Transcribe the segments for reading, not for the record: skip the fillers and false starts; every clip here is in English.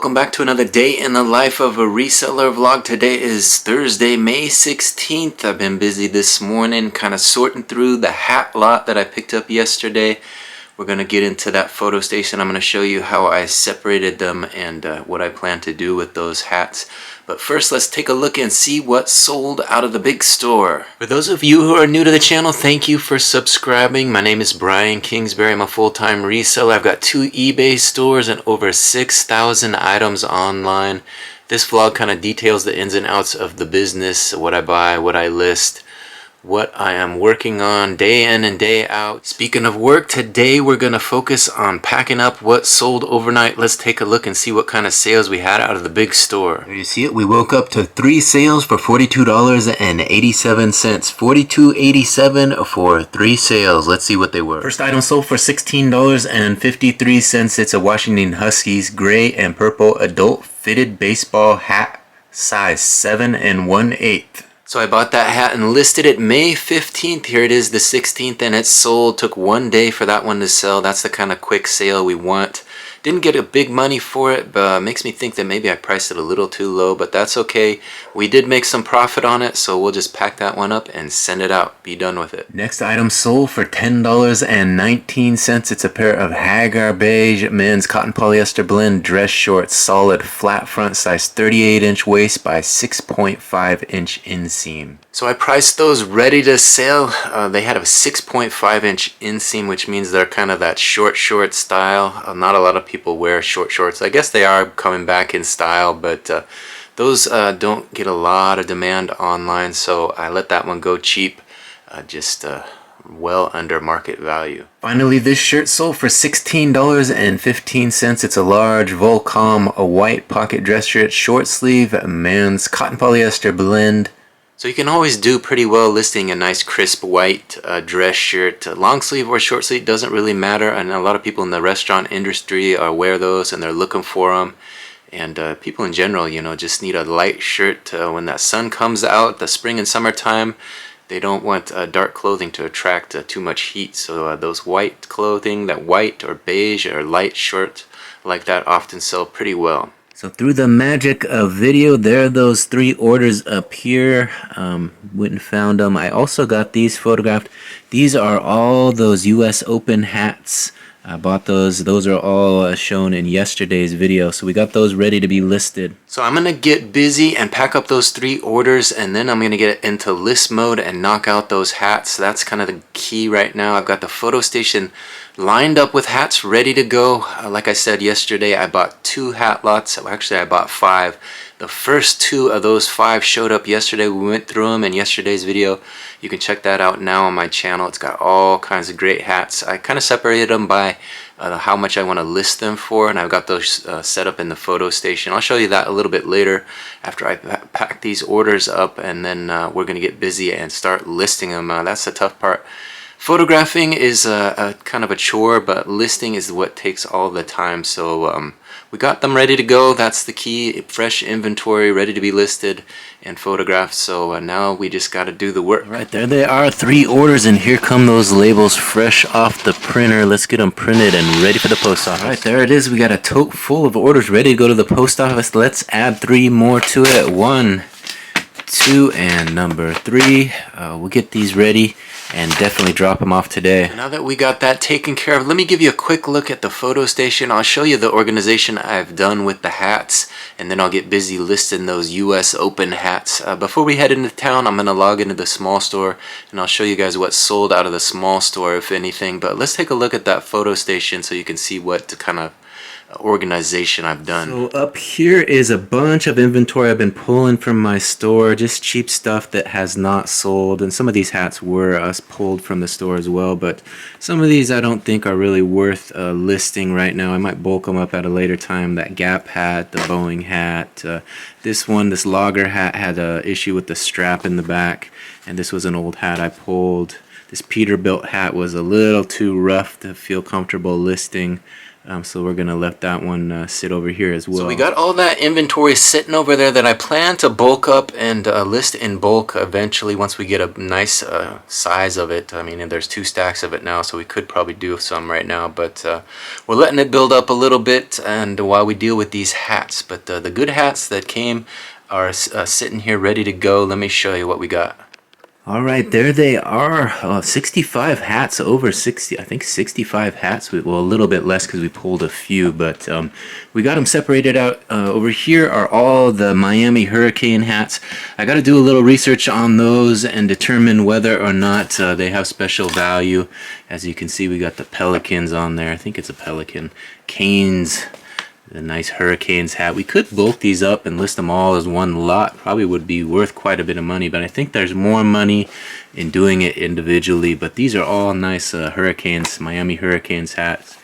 Welcome back to another day in the life of a reseller vlog. Today is Thursday, May 16th. I've been busy this morning kind of sorting through the hat lot that I picked up yesterday. We're going to get into that photo station. I'm going to show you how I separated them and what I plan to do with those hats. But first, let's take a look and see what sold out of the big store. For those of you who are new to the channel, thank you for subscribing. My name is Brian Kingsbury. I'm a full-time reseller. I've got 2 eBay stores and over 6,000 items online. This vlog kind of details the ins and outs of the business, what I buy, what I list, what I am working on day in and day out. Speaking of work, today we're going to focus on packing up what sold overnight. Let's take a look and see what kind of sales we had out of the big store. There you see it. We woke up to 3 sales for $42.87. $42.87 for 3 sales. Let's see what they were. First item sold for $16.53. It's a Washington Huskies gray and purple adult fitted baseball hat, size 7 1/8. So I bought that hat and listed it May 15th. Here it is the 16th and it's sold. Took 1 day for that one to sell. That's the kind of quick sale we want. Didn't get a big money for it, but makes me think that maybe I priced it a little too low, but that's okay. We did make some profit on it, so we'll just pack that one up and send it out. Be done with it. Next item sold for $10.19. It's a pair of Hagar beige men's cotton polyester blend dress shorts, solid flat front, size 38-inch waist by 6.5-inch inseam. So I priced those ready to sell. They had a 6.5-inch inseam, which means they're kind of that short style. Not a lot of people wear short shorts. I guess they are coming back in style, but those don't get a lot of demand online, so I let that one go cheap, just well under market value. Finally, this shirt sold for $16.15. It's a large Volcom, a white pocket dress shirt, short sleeve, men's cotton polyester blend. So you can always do pretty well listing a nice crisp white dress shirt. Long sleeve or short sleeve doesn't really matter, and a lot of people in the restaurant industry wear those and they're looking for them. And people in general, you know, just need a light shirt when that sun comes out, the spring and summertime. They don't want dark clothing to attract too much heat. So those white clothing, that white or beige or light shirt like that often sell pretty well. So through the magic of video, there are those 3 orders up here. Went and found them. I also got these photographed. These are all those US Open hats. I bought those. Those are all shown in yesterday's video. So we got those ready to be listed. So I'm going to get busy and pack up those 3 orders, and then I'm going to get into list mode and knock out those hats. That's kind of the key right now. I've got the photo station lined up with hats ready to go. Like I said yesterday, I bought 2 hat lots. Actually, I bought 5. The first 2 of those 5 showed up yesterday. We went through them in yesterday's video. You can check that out now on my channel. It's got all kinds of great hats. I kind of separated them by how much I want to list them for, and I've got those set up in the photo station. I'll show you that a little bit later after I pack these orders up, and then we're going to get busy and start listing them. That's the tough part. Photographing is a kind of a chore, but listing is what takes all the time. So we got them ready to go. That's the key. Fresh inventory ready to be listed and photographed. So now we just got to do the work. Right there they are, 3 orders, and here come those labels fresh off the printer. Let's get them printed and ready for the post office. Right there it is. We got a tote full of orders ready to go to the post office. Let's add 3 more to it. 1, 2, and number 3. We'll get these ready and definitely drop them off today. Now that we got that taken care of, let me give you a quick look at the photo station. I'll show you the organization I've done with the hats, and then I'll get busy listing those US Open hats. Before we head into town, I'm going to log into the small store, and I'll show you guys what sold out of the small store, if anything. But let's take a look at that photo station so you can see what kind of organization I've done. So up here is a bunch of inventory I've been pulling from my store, just cheap stuff that has not sold, and some of these hats were pulled from the store as well, but some of these I don't think are really worth listing right now. I might bulk them up at a later time. That Gap hat, the Boeing hat, this Logger hat had an issue with the strap in the back, and this was an old hat I pulled. This Peterbilt hat was a little too rough to feel comfortable listing. So we're gonna let that one sit over here as well. So we got all that inventory sitting over there that I plan to bulk up and list in bulk eventually once we get a nice size of it. I mean, there's 2 stacks of it now, so we could probably do some right now, but we're letting it build up a little bit and while we deal with these hats. But the good hats that came are sitting here ready to go. Let me show you what we got. All right, there they are. 65 hats, over 60, I think 65 hats. Well, a little bit less because we pulled a few, but we got them separated out. Over here are all the Miami Hurricane hats. I got to do a little research on those and determine whether or not they have special value. As you can see, we got the Pelicans on there. I think it's a Pelican. Canes. The nice Hurricanes hat. We could bulk these up and list them all as one lot. Probably would be worth quite a bit of money, but I think there's more money in doing it individually. But these are all nice Hurricanes, Miami Hurricanes hats.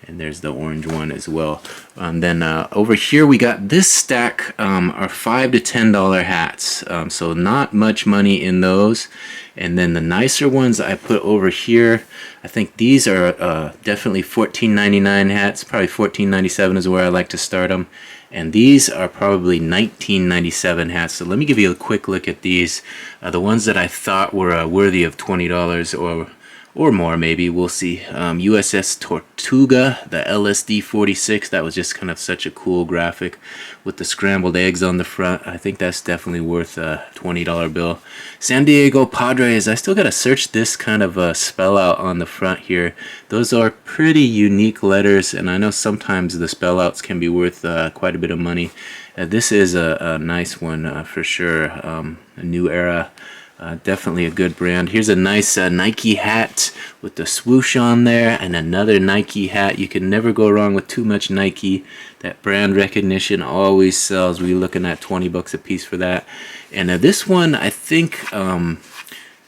And there's the orange one as well. Then over here we got this stack are $5 to $10 hats. So not much money in those. And then the nicer ones I put over here. I think these are definitely $14.99 hats. Probably $14.97 is where I like to start them. And these are probably $19.97 hats. So let me give you a quick look at these. The ones that I thought were worthy of $20 or more, maybe. We'll see. USS Tortuga, the LSD 46. That was just kind of such a cool graphic with the scrambled eggs on the front. I think that's definitely worth a $20 bill. San Diego Padres. I still got to search this kind of spell out on the front here. Those are pretty unique letters, and I know sometimes the spell outs can be worth quite a bit of money. This is a nice one for sure. A New Era. Definitely a good brand. Here's a nice Nike hat with the swoosh on there, and another Nike hat. You can never go wrong with too much Nike. That brand recognition always sells. We're looking at 20 bucks a piece for that. And this one I think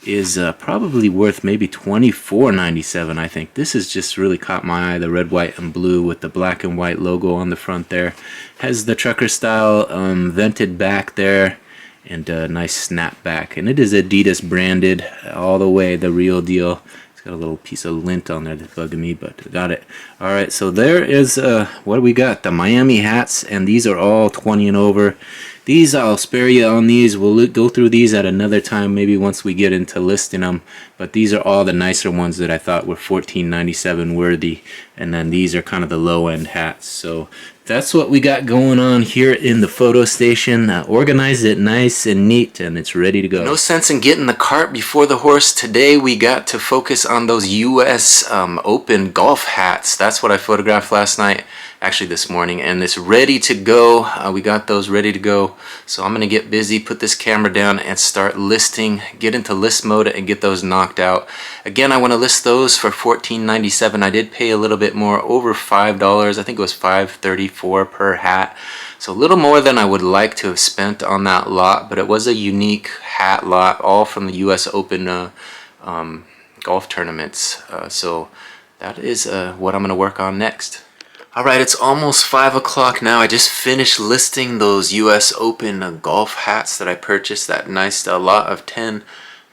is probably worth maybe $24.97. I think this has just really caught my eye. The red, white, and blue with the black and white logo on the front there. Has the trucker style vented back there. And a nice snapback, and it is Adidas branded all the way, the real deal. It's got a little piece of lint on there that's bugging me, but got it. All right, so there is what do we got? The Miami hats, and these are all 20 and over. These I'll spare you on these. We'll go through these at another time, maybe once we get into listing them. But these are all the nicer ones that I thought were $14.97 worthy, and then these are kind of the low end hats. So that's what we got going on here in the photo station. Organized it nice and neat, and it's ready to go. No sense in getting the cart before the horse. Today we got to focus on those US Open golf hats. That's what I photographed last night, actually this morning, and it's ready to go. We got those ready to go. So I'm gonna get busy, put this camera down, and start listing, get into list mode and get those knocked out. Again, I want to list those for $14.97. I did pay a little bit more, over $5. I think it was $5.34 per hat. So a little more than I would like to have spent on that lot, but it was a unique hat lot, all from the US Open golf tournaments. So that is what I'm going to work on next. Alright, it's almost 5 o'clock now. I just finished listing those US Open golf hats that I purchased, that nice lot of 10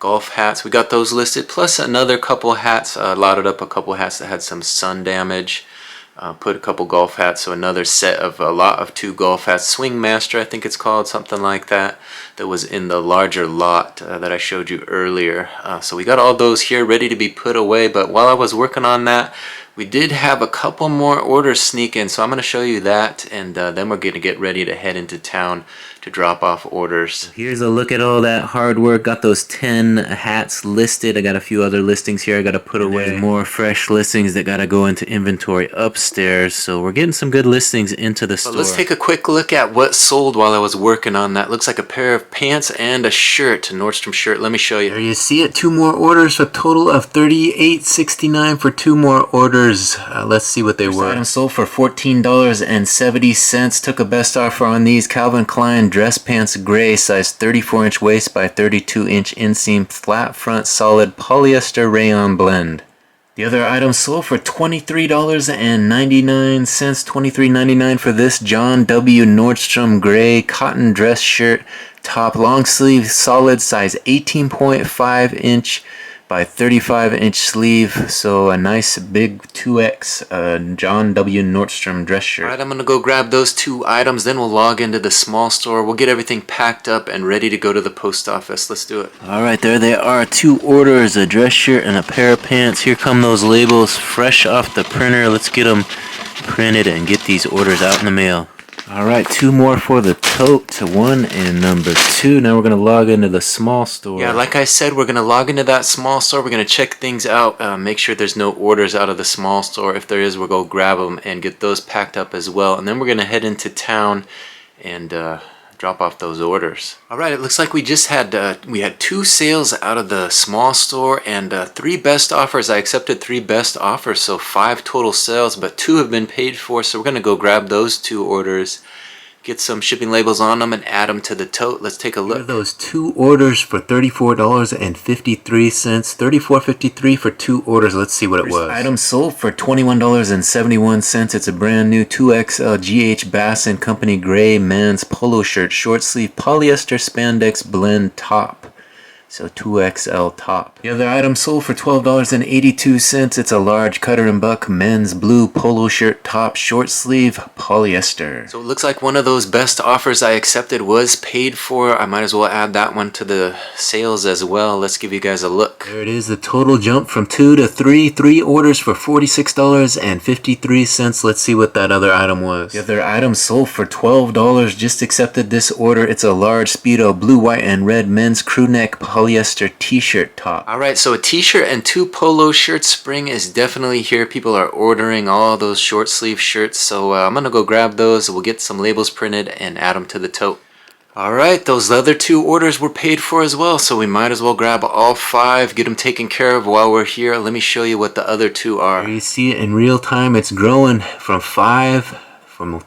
golf hats. We got those listed, plus another couple hats, lotted up a couple hats that had some sun damage. Put a couple golf hats, so another set of a lot of 2 golf hats. Swing Master, I think it's called, something like that, that was in the larger lot that I showed you earlier. So we got all those here ready to be put away, but while I was working on that, we did have a couple more orders sneak in, so I'm going to show you that, and then we're going to get ready to head into town to drop off orders. Here's a look at all that hard work. Got those 10 hats listed. I got a few other listings here I got to put away. More fresh listings that got to go into inventory upstairs, so we're getting some good listings into the store. Let's take a quick look at what sold while I was working on that. Looks like a pair of pants and a shirt, a Nordstrom shirt. Let me show you. There you see it, 2 more orders for a total of $38.69 for 2 more orders. Let's see what they were. Item sold for $14.70. Took a best offer on these Calvin Klein dress pants, gray, size 34-inch waist by 32-inch inseam, flat front, solid polyester rayon blend. The other item sold for $23.99. $23.99 for this John W. Nordstrom gray cotton dress shirt, top long sleeve, solid size 18.5-inch by 35-inch sleeve, so a nice big 2X John W. Nordstrom dress shirt. Alright, I'm gonna go grab those 2 items, then we'll log into the small store. We'll get everything packed up and ready to go to the post office. Let's do it. Alright, there they are. 2 orders, a dress shirt and a pair of pants. Here come those labels fresh off the printer. Let's get them printed and get these orders out in the mail. Alright, 2 more for the tote, 1 and number 2. Now we're going to log into the small store. Yeah, like I said, we're going to log into that small store. We're going to check things out, make sure there's no orders out of the small store. If there is, we'll go grab them and get those packed up as well. And then we're going to head into town and drop off those orders. Alright, it looks like we just had we had 2 sales out of the small store and 3 best offers. I accepted 3 best offers, so 5 total sales, but 2 have been paid for, so we're gonna go grab those 2 orders, get some shipping labels on them and add them to the tote. Let's take a look. Here are those 2 orders for $34.53. $34.53 for 2 orders. Let's see what it was. Item sold for $21.71. It's a brand new 2XL GH Bass & Company gray men's polo shirt, short sleeve polyester spandex blend top. So 2XL top. The other item sold for $12.82. It's a large Cutter and Buck men's blue polo shirt top, short sleeve polyester. So it looks like one of those best offers I accepted was paid for. I might as well add that one to the sales as well. Let's give you guys a look. There it is, the total jump from 2 to 3. 3 orders for $46.53. Let's see what that other item was. The other item sold for $12. Just accepted this order. It's a large Speedo blue, white, and red men's crew neck polyester t-shirt top. Alright, so a t-shirt and 2 polo shirts. Spring is definitely here. People are ordering all those short sleeve shirts, so I'm gonna go grab those. We'll get some labels printed and add them to the tote. Alright, those other 2 orders were paid for as well, so we might as well grab all 5, get them taken care of while we're here. Let me show you what the other 2 are. Here you see it in real time. It's growing from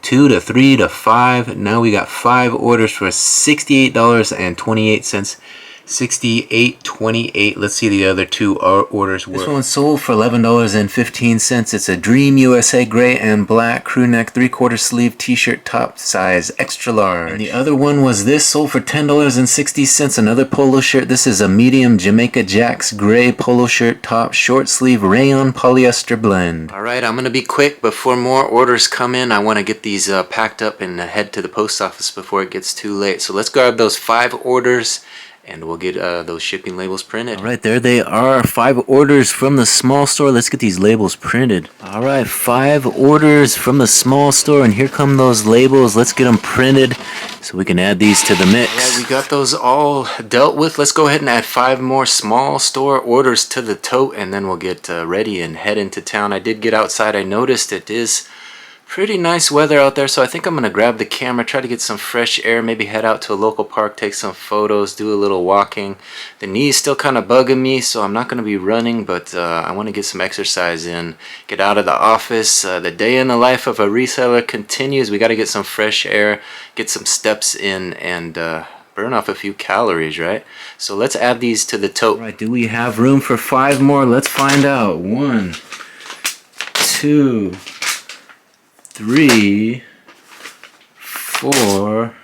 2 to 3 to 5. Now we got 5 orders for $68.28. $68.28. Let's see the other 2 orders were. This one sold for $11.15. It's a Dream USA gray and black crew neck 3/4 sleeve t-shirt top, size extra large. And the other one was this, sold for $10.60. Another polo shirt. This is a medium Jamaica Jacks gray polo shirt top, short sleeve rayon polyester blend. Alright, I'm gonna be quick before more orders come in. I want to get these packed up and head to the post office before it gets too late. So let's grab those 5 orders and we'll get those shipping labels printed. Alright, there they are. 5 orders from the small store. Let's get these labels printed. Alright, 5 orders from the small store, and here come those labels. Let's get them printed so we can add these to the mix. Alright, we got those all dealt with. Let's go ahead and add 5 more small store orders to the tote, and then we'll get ready and head into town. I did get outside. I noticed it is pretty nice weather out there, so I think I'm going to grab the camera, try to get some fresh air, maybe head out to a local park, take some photos, do a little walking. The knee's still kind of bugging me, so I'm not going to be running, but I want to get some exercise in, get out of the office. The day in the life of a reseller continues. We got to get some fresh air, get some steps in, and burn off a few calories, right? So let's add these to the tote. All right, do we have room for 5 more? Let's find out. 1, 2, 3, 4,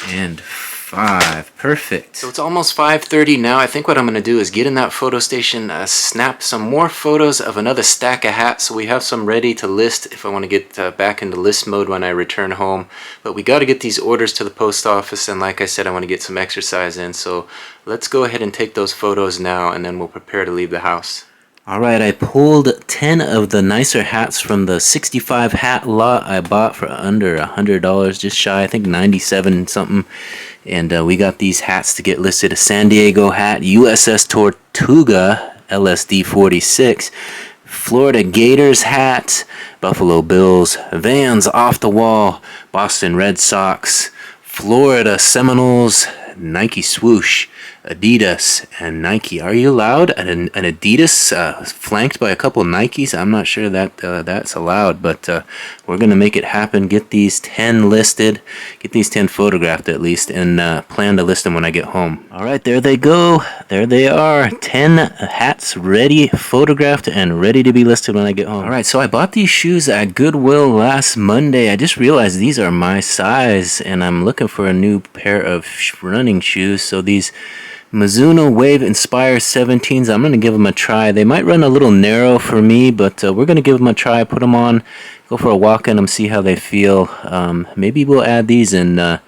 and 5. Perfect. So it's almost 5:30 now. I think what I'm going to do is get in that photo station, snap some more photos of another stack of hats so we have some ready to list if I want to get back into list mode when I return home. But we got to get these orders to the post office, and like I said, I want to get some exercise in. So let's go ahead and take those photos now, and then we'll prepare to leave the house. Alright, I pulled 10 of the nicer hats from the 65 hat lot I bought for under $100, just shy, I think 97 something. And we got these hats to get listed. A San Diego hat, USS Tortuga, LSD 46, Florida Gators hat, Buffalo Bills, Vans Off the Wall, Boston Red Sox, Florida Seminoles, Nike swoosh, Adidas, and Nike. Are you allowed an Adidas flanked by a couple Nikes? I'm not sure that that's allowed, but we're going to make it happen. Get these 10 listed, get these 10 photographed at least, and plan to list them when I get home. Alright, there they go. There they are. 10 hats ready, photographed, and ready to be listed when I get home. Alright, so I bought these shoes at Goodwill last Monday. I just realized these are my size, and I'm looking for a new pair of running shoes, so these Mizuno Wave Inspire 17s. I'm going to give them a try. They might run a little narrow for me, but we're going to give them a try. Put them on, go for a walk in them, see how they feel. Maybe we'll add these and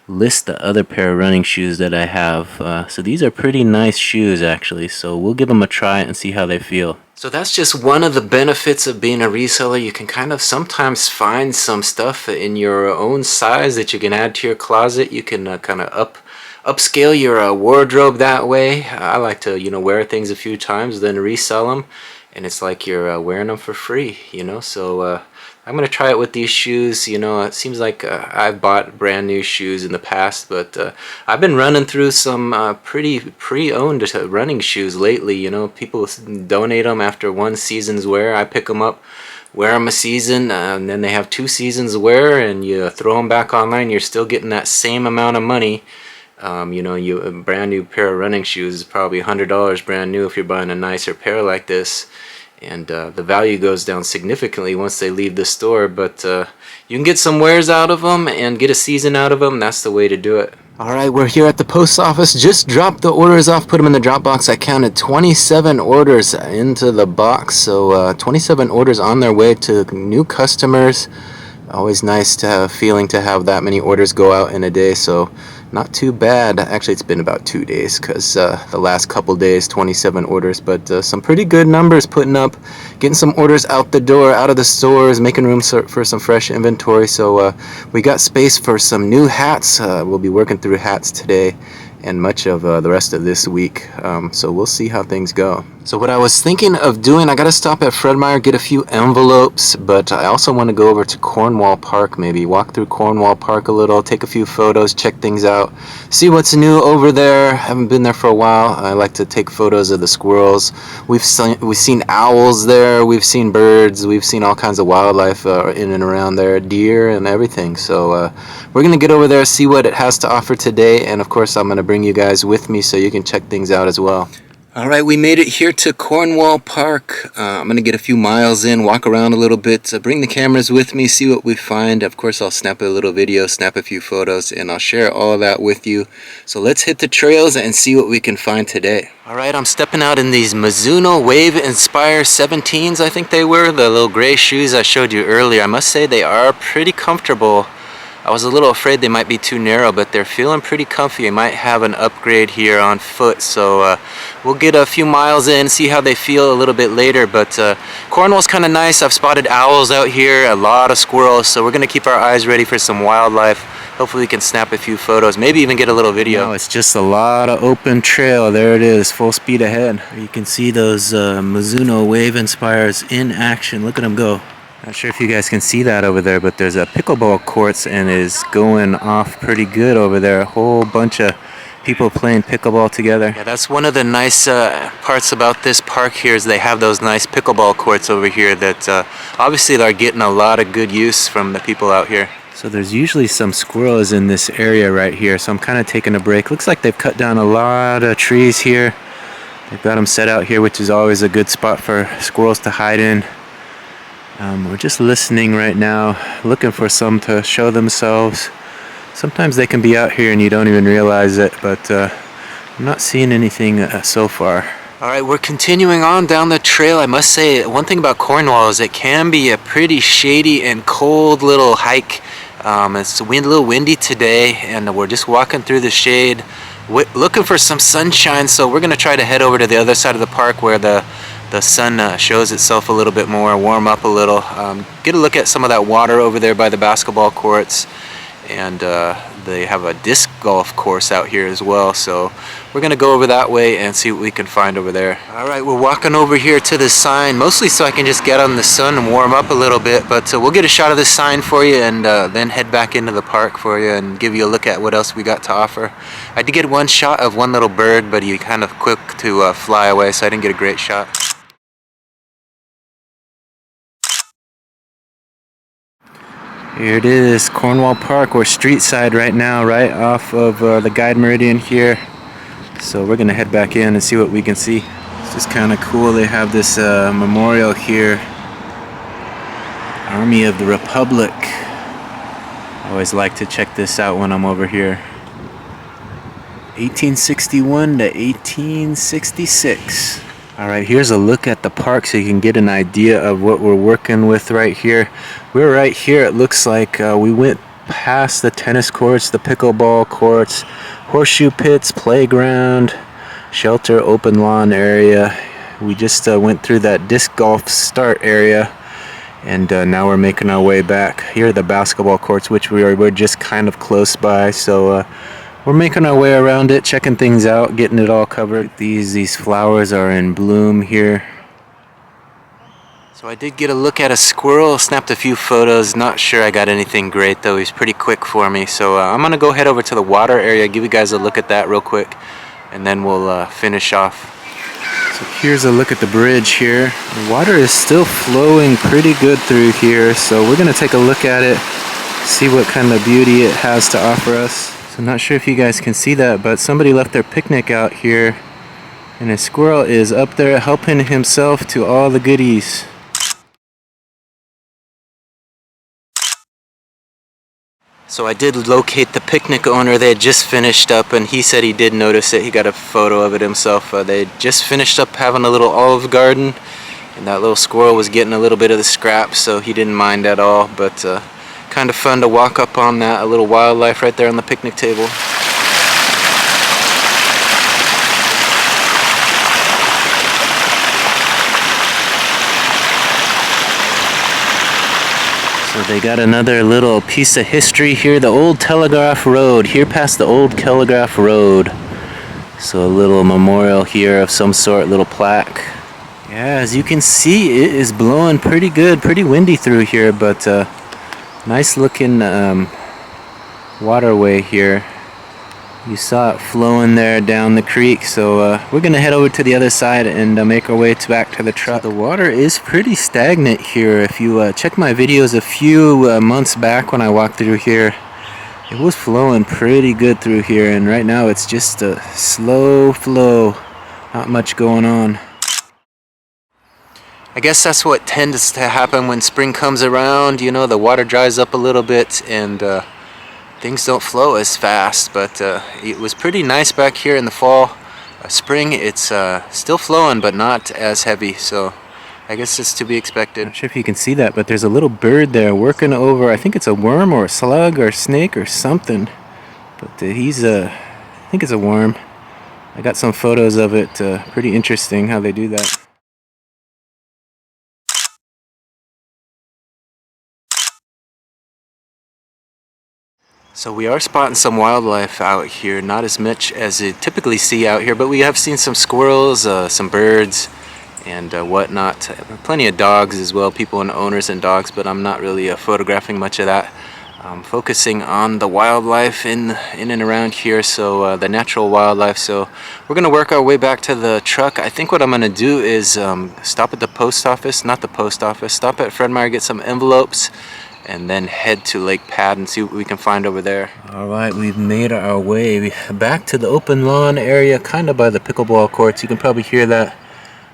list the other pair of running shoes that I have. So these are pretty nice shoes actually, so we'll give them a try and see how they feel. So that's just one of the benefits of being a reseller. You can kind of sometimes find some stuff in your own size that you can add to your closet. You can kind of upscale your wardrobe that way. I like to, wear things a few times, then resell them, and it's like you're wearing them for free, So I'm gonna try it with these shoes. It seems like I've bought brand new shoes in the past, but I've been running through some pretty pre-owned running shoes lately. People donate them after one season's wear. I pick them up, wear them a season, and then they have 2 seasons wear, and you throw them back online. You're still getting that same amount of money. A brand new pair of running shoes is probably $100 brand new if you're buying a nicer pair like this. And the value goes down significantly once they leave the store, but you can get some wears out of them and get a season out of them. That's the way to do it. Alright, we're here at the post office. Just dropped the orders off, put them in the drop box. I counted 27 orders into the box, so 27 orders on their way to new customers. Always nice to have a feeling to have that many orders go out in a day, so not too bad. Actually, it's been about 2 days because the last couple days, 27 orders, but some pretty good numbers putting up, getting some orders out the door, out of the stores, making room for some fresh inventory. So we got space for some new hats. We'll be working through hats today and much of the rest of this week, so we'll see how things go. So what I was thinking of doing, I gotta stop at Fred Meyer, get a few envelopes, but I also want to go over to Cornwall Park, maybe walk through Cornwall Park a little, take a few photos, check things out, see what's new over there. Haven't been there for a while. I like to take photos of the squirrels. We've seen owls there, we've seen birds, we've seen all kinds of wildlife in and around there, deer and everything. So we're gonna get over there, see what it has to offer today, and of course I'm gonna bring you guys with me so you can check things out as well. Alright, we made it here to Cornwall Park. I'm going to get a few miles in, walk around a little bit, bring the cameras with me, see what we find. Of course, I'll snap a little video, snap a few photos, and I'll share all of that with you. So let's hit the trails and see what we can find today. Alright, I'm stepping out in these Mizuno Wave Inspire 17s, I think they were, the little gray shoes I showed you earlier. I must say they are pretty comfortable. I was a little afraid they might be too narrow, but they're feeling pretty comfy. I might have an upgrade here on foot, so we'll get a few miles in, see how they feel a little bit later. But Cornwall's kind of nice. I've spotted owls out here, a lot of squirrels, so we're going to keep our eyes ready for some wildlife. Hopefully we can snap a few photos, maybe even get a little video. Now it's just a lot of open trail. There it is, full speed ahead. You can see those Mizuno Wave Inspires in action. Look at them go. Not sure if you guys can see that over there, but there's a pickleball courts and is going off pretty good over there. A whole bunch of people playing pickleball together. Yeah, that's one of the nice parts about this park here is they have those nice pickleball courts over here that obviously they're getting a lot of good use from the people out here. So there's usually some squirrels in this area right here, so I'm kind of taking a break. Looks like they've cut down a lot of trees here. They've got them set out here, which is always a good spot for squirrels to hide in. We're just listening right now, looking for some to show themselves. Sometimes they can be out here and you don't even realize it, but I'm not seeing anything so far. Alright, we're continuing on down the trail. I must say, one thing about Cornwall is it can be a pretty shady and cold little hike. It's a little windy today, and we're just walking through the shade, looking for some sunshine, so we're going to try to head over to the other side of the park where the sun shows itself a little bit more, warm up a little, get a look at some of that water over there by the basketball courts, and they have a disc golf course out here as well, so we're gonna go over that way and see what we can find over there. Alright, we're walking over here to the sign, mostly so I can just get on the sun and warm up a little bit, but we'll get a shot of this sign for you and then head back into the park for you and give you a look at what else we got to offer. I did get one shot of one little bird, but he kind of quick to fly away, so I didn't get a great shot. Here it is, Cornwall Park. We're street side right now, right off of the guide meridian here. So we're gonna head back in and see what we can see. It's just kind of cool. They have this memorial here. Army of the Republic. I always like to check this out when I'm over here. 1861 to 1866. Alright, here's a look at the park so you can get an idea of what we're working with right here. We're right here, it looks like we went past the tennis courts, the pickleball courts, horseshoe pits, playground, shelter, open lawn area. We just went through that disc golf start area, and now we're making our way back. Here are the basketball courts, which we're just kind of close by, so we're making our way around it, checking things out, getting it all covered. These flowers are in bloom here. So I did get a look at a squirrel, snapped a few photos. Not sure I got anything great though. He's pretty quick for me. So I'm gonna go head over to the water area, give you guys a look at that real quick, and then we'll finish off. So here's a look at the bridge here. The water is still flowing pretty good through here, so we're gonna take a look at it, see what kind of beauty it has to offer us. So I'm not sure if you guys can see that, but somebody left their picnic out here, and a squirrel is up there helping himself to all the goodies. So I did locate the picnic owner. They had just finished up, and he said he did notice it. He got a photo of it himself. They just finished up having a little olive garden, and that little squirrel was getting a little bit of the scraps, so he didn't mind at all. But kind of fun to walk up on that, a little wildlife right there on the picnic table. So they got another little piece of history here, the old Telegraph Road, here past the old Telegraph Road. So a little memorial here of some sort, little plaque. Yeah, as you can see, it is blowing pretty good, pretty windy through here, but nice looking waterway here. You saw it flowing there down the creek, so we're gonna head over to the other side and make our way back to the truck. So the water is pretty stagnant here. If you check my videos a few months back when I walked through here, it was flowing pretty good through here, and right now it's just a slow flow, not much going on. I guess that's what tends to happen when spring comes around. You know, the water dries up a little bit and things don't flow as fast, but it was pretty nice back here in the fall. Spring, it's still flowing, but not as heavy, so I guess it's to be expected. Not sure if you can see that, but there's a little bird there working over, I think it's a worm or a slug or a snake or something, but I think it's a worm. I got some photos of it, pretty interesting how they do that. So we are spotting some wildlife out here, not as much as you typically see out here, but we have seen some squirrels, some birds, and whatnot. Plenty of dogs as well, people and owners and dogs, but I'm not really photographing much of that. I'm focusing on the wildlife in and around here, so the natural wildlife. So we're going to work our way back to the truck. I think what I'm going to do is stop at the post office, not the post office, stop at Fred Meyer, get some envelopes, and then head to Lake Padden, see what we can find over there. Alright, we've made our way back to the open lawn area, kind of by the pickleball courts. You can probably hear that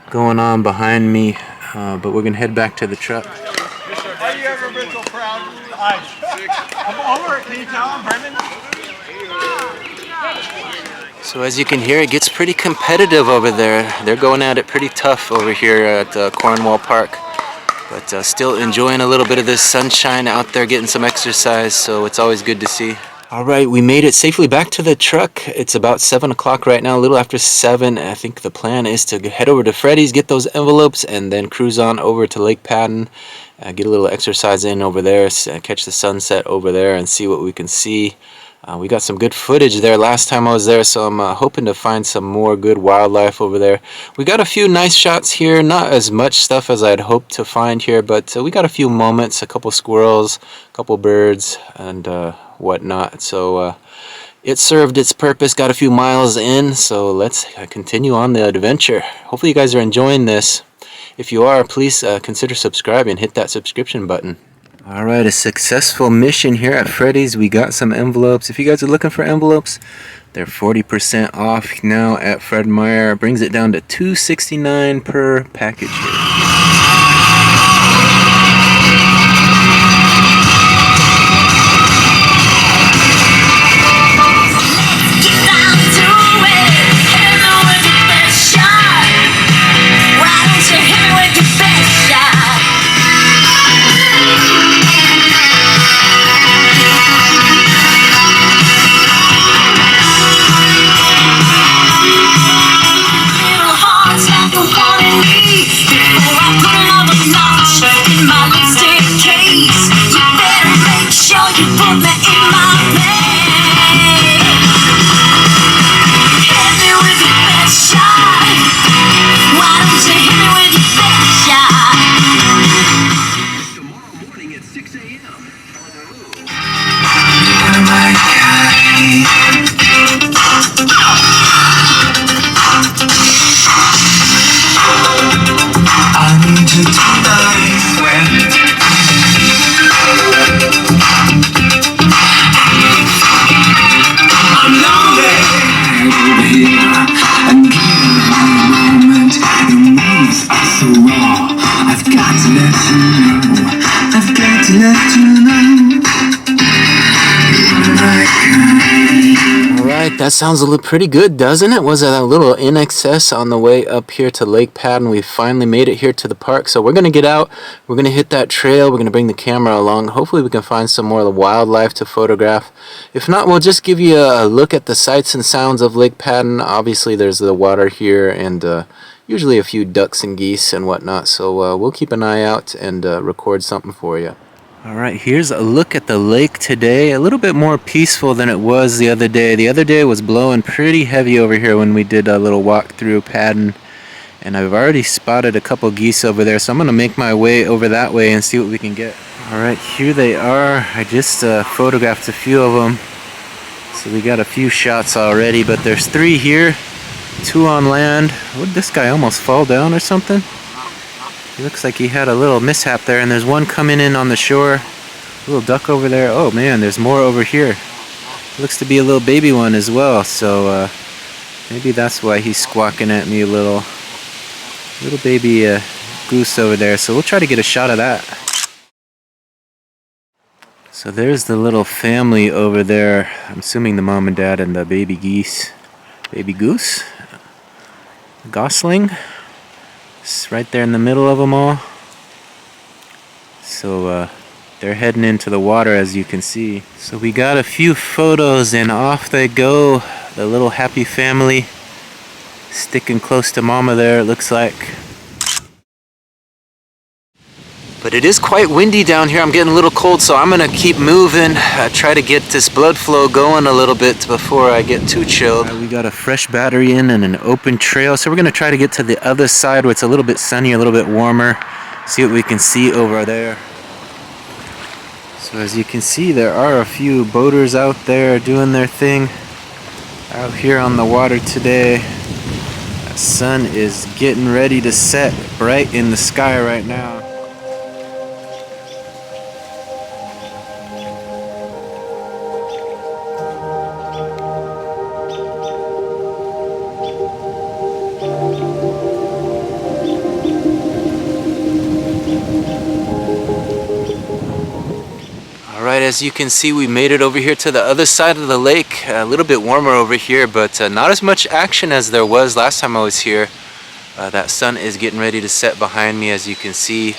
going on behind me, but we're going to head back to the truck. Have you ever been so proud? I'm over it, can you tell him, Brendan? So as you can hear, it gets pretty competitive over there. They're going at it pretty tough over here at Cornwall Park. But still enjoying a little bit of this sunshine out there, getting some exercise, so it's always good to see. Alright, we made it safely back to the truck. It's about 7 o'clock right now, a little after 7. I think the plan is to head over to Freddy's, get those envelopes, and then cruise on over to Lake Padden, get a little exercise in over there, catch the sunset over there, and see what we can see. We got some good footage there last time I was there, so I'm hoping to find some more good wildlife over there. We got a few nice shots here, not as much stuff as I'd hoped to find here, but we got a few moments, a couple squirrels, a couple birds, and whatnot. So it served its purpose, got a few miles in, so let's continue on the adventure. Hopefully you guys are enjoying this. If you are, please consider subscribing, hit that subscription button. Alright, a successful mission here at Freddy's. We got some envelopes. If you guys are looking for envelopes, they're 40% off now at Fred Meyer. Brings it down to $2.69 per package here. Alright, that sounds pretty good, doesn't it? Was it a little in excess on the way up here to Lake Padden? We finally made it here to the park, so we're going to get out, we're going to hit that trail, we're going to bring the camera along. Hopefully we can find some more of the wildlife to photograph. If not, we'll just give you a look at the sights and sounds of Lake Padden. Obviously there's the water here and usually a few ducks and geese and whatnot, so we'll keep an eye out and record something for you. Alright, here's a look at the lake today. A little bit more peaceful than it was the other day. The other day was blowing pretty heavy over here when we did a little walk through Padden. And I've already spotted a couple geese over there, so I'm going to make my way over that way and see what we can get. Alright, here they are. I just photographed a few of them. So we got a few shots already, but there's 3 here, 2 on land. Would this guy almost fall down or something? He looks like he had a little mishap there, and there's one coming in on the shore. A little duck over there. Oh man, there's more over here. Looks to be a little baby one as well, so maybe that's why he's squawking at me a little. Little baby goose over there, so we'll try to get a shot of that. So there's the little family over there. I'm assuming the mom and dad and the baby geese. Baby goose? Gosling? It's right there in the middle of them all. So they're heading into the water, as you can see. So we got a few photos and off they go. The little happy family sticking close to mama there, it looks like. But it is quite windy down here. I'm getting a little cold, so I'm gonna keep moving. Try to get this blood flow going a little bit before I get too chilled. We got a fresh battery in and an open trail, so we're gonna try to get to the other side where it's a little bit sunnier, a little bit warmer. See what we can see over there. So as you can see, there are a few boaters out there doing their thing out here on the water today. The sun is getting ready to set bright in the sky right now. Alright, as you can see, we made it over here to the other side of the lake. A little bit warmer over here, but not as much action as there was last time I was here. That sun is getting ready to set behind me, as you can see.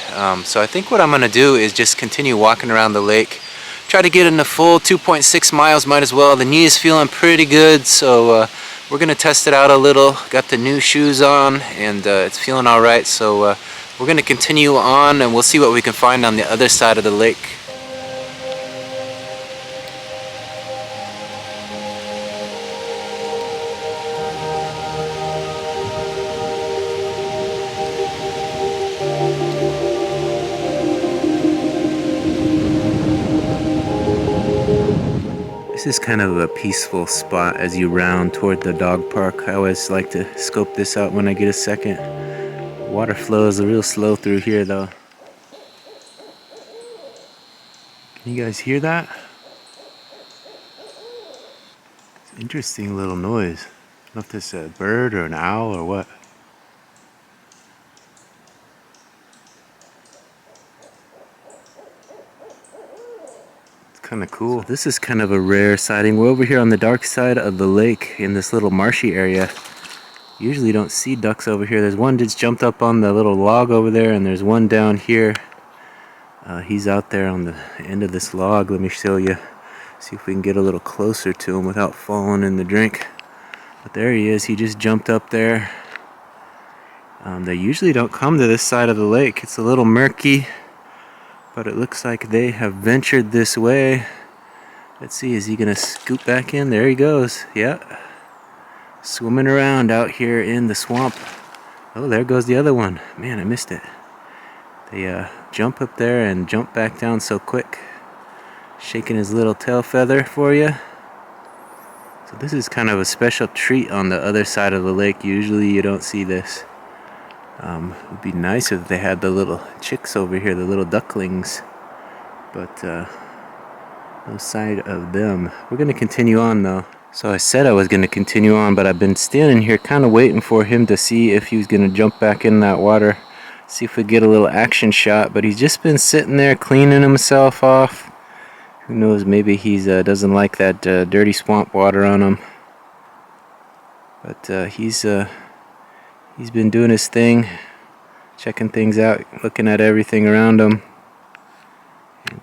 So I think what I'm going to do is just continue walking around the lake. Try to get in the full 2.6 miles, might as well. The knee is feeling pretty good, so we're going to test it out a little. Got the new shoes on, and it's feeling alright. So we're going to continue on, and we'll see what we can find on the other side of the lake. This is kind of a peaceful spot as you round toward the dog park. I always like to scope this out when I get a second. Water flows real slow through here though. Can you guys hear that? It's an interesting little noise. I don't know if this is a bird or an owl or what. Kind of cool. So this is kind of a rare sighting. We're over here on the dark side of the lake in this little marshy area. Usually don't see ducks over here. There's one just jumped up on the little log over there, and there's one down here. He's out there on the end of this log. Let me show you. See if we can get a little closer to him without falling in the drink. But there he is. He just jumped up there. They usually don't come to this side of the lake. It's a little murky. But it looks like they have ventured this way. Let's see, is he gonna scoot back in? There he goes. Yeah. Swimming around out here in the swamp. Oh, there goes the other one. Man, I missed it. They jump up there and jump back down so quick. Shaking his little tail feather for you. So this is kind of a special treat on the other side of the lake. Usually you don't see this. It would be nice if they had the little chicks over here, the little ducklings, but no sight of them. We're going to continue on though. So I said I was going to continue on, but I've been standing here kind of waiting for him to see if he was going to jump back in that water, see if we get a little action shot, but he's just been sitting there cleaning himself off. Who knows, maybe he doesn't like that dirty swamp water on him. But he's been doing his thing, checking things out, looking at everything around him.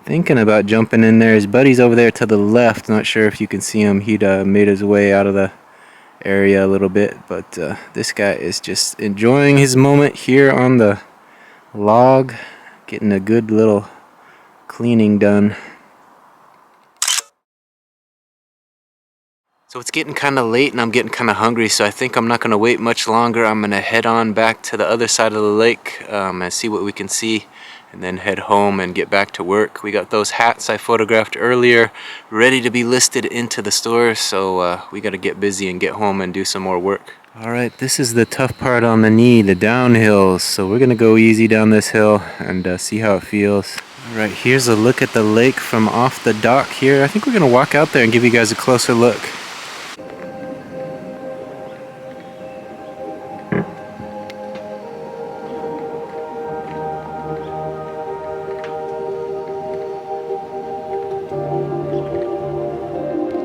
Thinking about jumping in there. His buddy's over there to the left. Not sure if you can see him. He'd made his way out of the area a little bit, but this guy is just enjoying his moment here on the log, getting a good little cleaning done. So it's getting kind of late and I'm getting kind of hungry, so I think I'm not going to wait much longer. I'm going to head on back to the other side of the lake and see what we can see, and then head home and get back to work. We got those hats I photographed earlier ready to be listed into the store, so we got to get busy and get home and do some more work. Alright, this is the tough part on the knee, the downhills. So we're going to go easy down this hill and see how it feels. Alright, here's a look at the lake from off the dock here. I think we're going to walk out there and give you guys a closer look.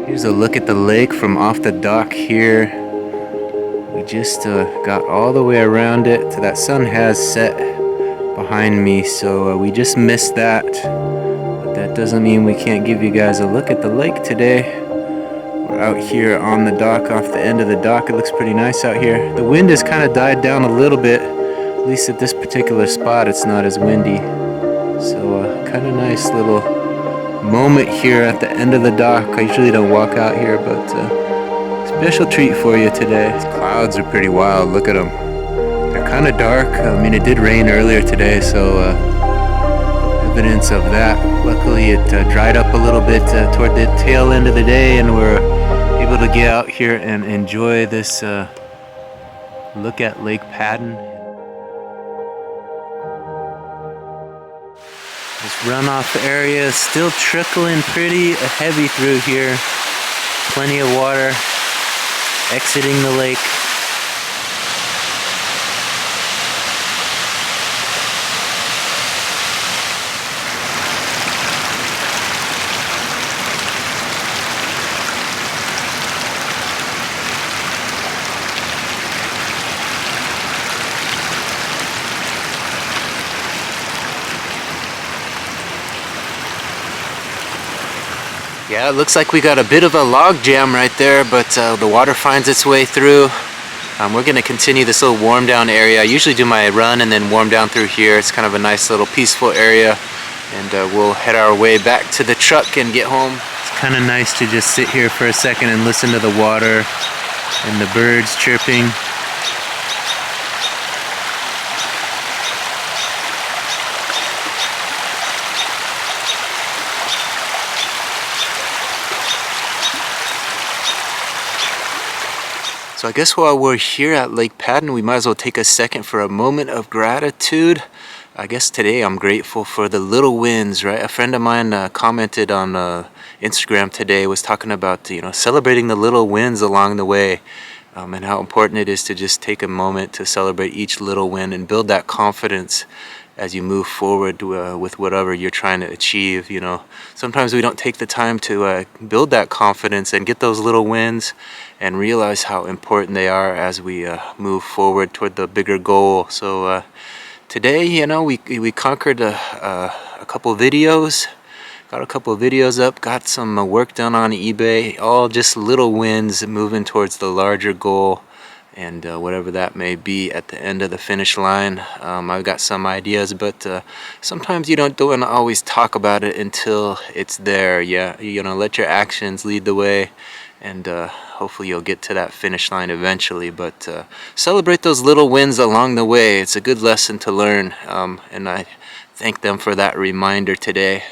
Here's a look at the lake from off the dock here. We just got all the way around it to that sun has set behind me, so we just missed that. But that doesn't mean we can't give you guys a look at the lake today. We're out here on the dock, off the end of the dock. It looks pretty nice out here. The wind has kind of died down a little bit. At least at this particular spot it's not as windy. So kind of nice little moment here at the end of the dock. I usually don't walk out here, but special treat for you today. These clouds are pretty wild. Look at them. They're kind of dark. I mean, it did rain earlier today, so evidence of that. Luckily, it dried up a little bit toward the tail end of the day, and we're able to get out here and enjoy this look at Lake Padden. This runoff area is still trickling pretty heavy through here. Plenty of water exiting the lake. Yeah, it looks like we got a bit of a log jam right there, but the water finds its way through. We're going to continue this little warm down area. I usually do my run and then warm down through here. It's kind of a nice little peaceful area, and we'll head our way back to the truck and get home. It's kind of nice to just sit here for a second and listen to the water and the birds chirping. So I guess while we're here at Lake Padden, we might as well take a second for a moment of gratitude. I guess today I'm grateful for the little wins, right? A friend of mine commented on Instagram today, was talking about, celebrating the little wins along the way, and how important it is to just take a moment to celebrate each little win and build that confidence as you move forward with whatever you're trying to achieve. Sometimes we don't take the time to build that confidence and get those little wins and realize how important they are as we move forward toward the bigger goal. So today, we conquered a couple of videos, got a couple of videos up, got some work done on eBay, all just little wins moving towards the larger goal, and whatever that may be at the end of the finish line. I've got some ideas, but sometimes you don't want to always talk about it until it's there. Yeah, let your actions lead the way, and hopefully you'll get to that finish line eventually. But celebrate those little wins along the way. It's a good lesson to learn, and I thank them for that reminder today.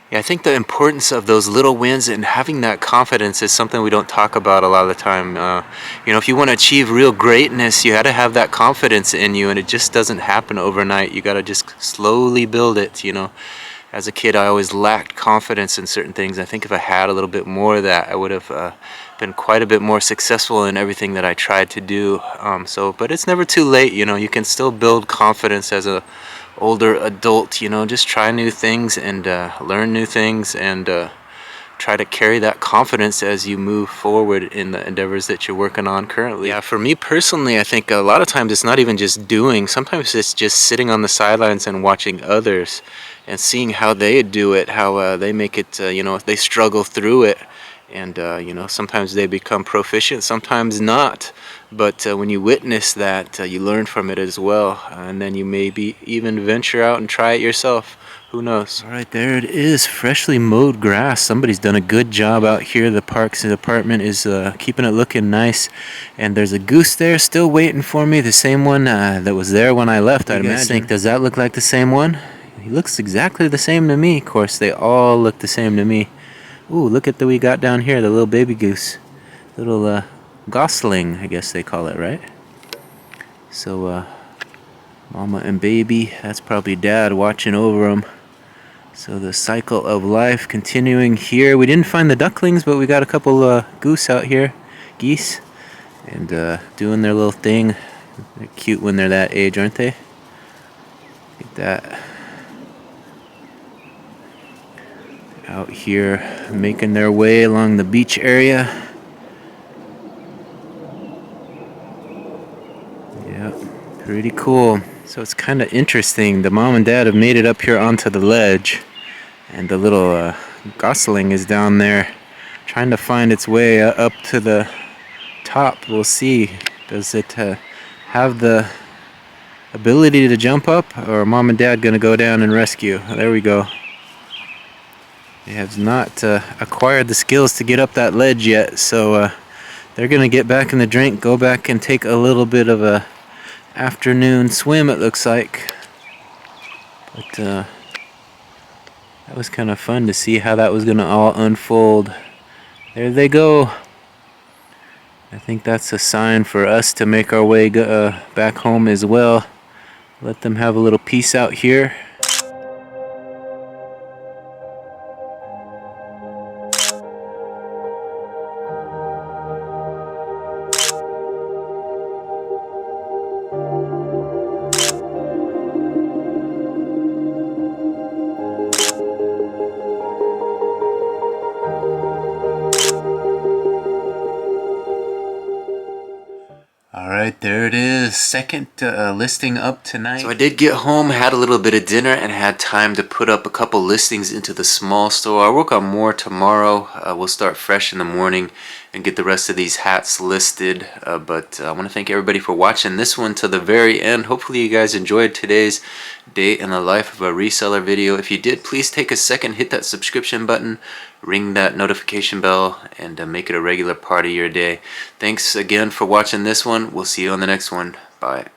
Yeah, I think the importance of those little wins and having that confidence is something we don't talk about a lot of the time. If you want to achieve real greatness, you got to have that confidence in you, and it just doesn't happen overnight. You got to just slowly build it. As a kid, I always lacked confidence in certain things. I think if I had a little bit more of that, I would have been quite a bit more successful in everything that I tried to do. But it's never too late. You can still build confidence as a older adult. Just try new things and learn new things, and try to carry that confidence as you move forward in the endeavors that you're working on currently. Yeah, for me personally, I think a lot of times it's not even just doing. Sometimes it's just sitting on the sidelines and watching others and seeing how they do it, how they make it, you know, they struggle through it. And, you know, sometimes they become proficient, sometimes not. But when you witness that, you learn from it as well. And then you maybe even venture out and try it yourself. Who knows? All right, there it is, freshly mowed grass. Somebody's done a good job out here. The parks department is keeping it looking nice. And there's a goose there still waiting for me, the same one that was there when I left, I'd imagine. Think, does that look like the same one? He looks exactly the same to me. Of course, they all look the same to me. Ooh, look at the we got down here, the little baby goose. Little gosling, I guess they call it, right? So, mama and baby, that's probably dad watching over them. So the cycle of life continuing here. We didn't find the ducklings, but we got a couple goose out here, geese, and doing their little thing. They're cute when they're that age, aren't they? Look at that. Out here making their way along the beach area. Yeah, pretty cool. So it's kind of interesting. The mom and dad have made it up here onto the ledge, and the little gosling is down there trying to find its way up to the top. We'll see. Does it have the ability to jump up, or are mom and dad gonna go down and rescue? There we go. They have not acquired the skills to get up that ledge yet, so they're gonna get back in the drink, go back and take a little bit of a afternoon swim, it looks like. But that was kind of fun to see how that was gonna all unfold. There they go. I think that's a sign for us to make our way back home as well. Let them have a little peace out here. Alright, there it is. Second listing up tonight. So I did get home, had a little bit of dinner, and had time to put up a couple listings into the small store. I'll work on more tomorrow. We'll start fresh in the morning and get the rest of these hats listed. But I want to thank everybody for watching this one to the very end. Hopefully you guys enjoyed today's day in the life of a reseller video. If you did, please take a second, hit that subscription button, ring that notification bell, and make it a regular part of your day. Thanks again for watching this one. We'll see you on the next one. Bye.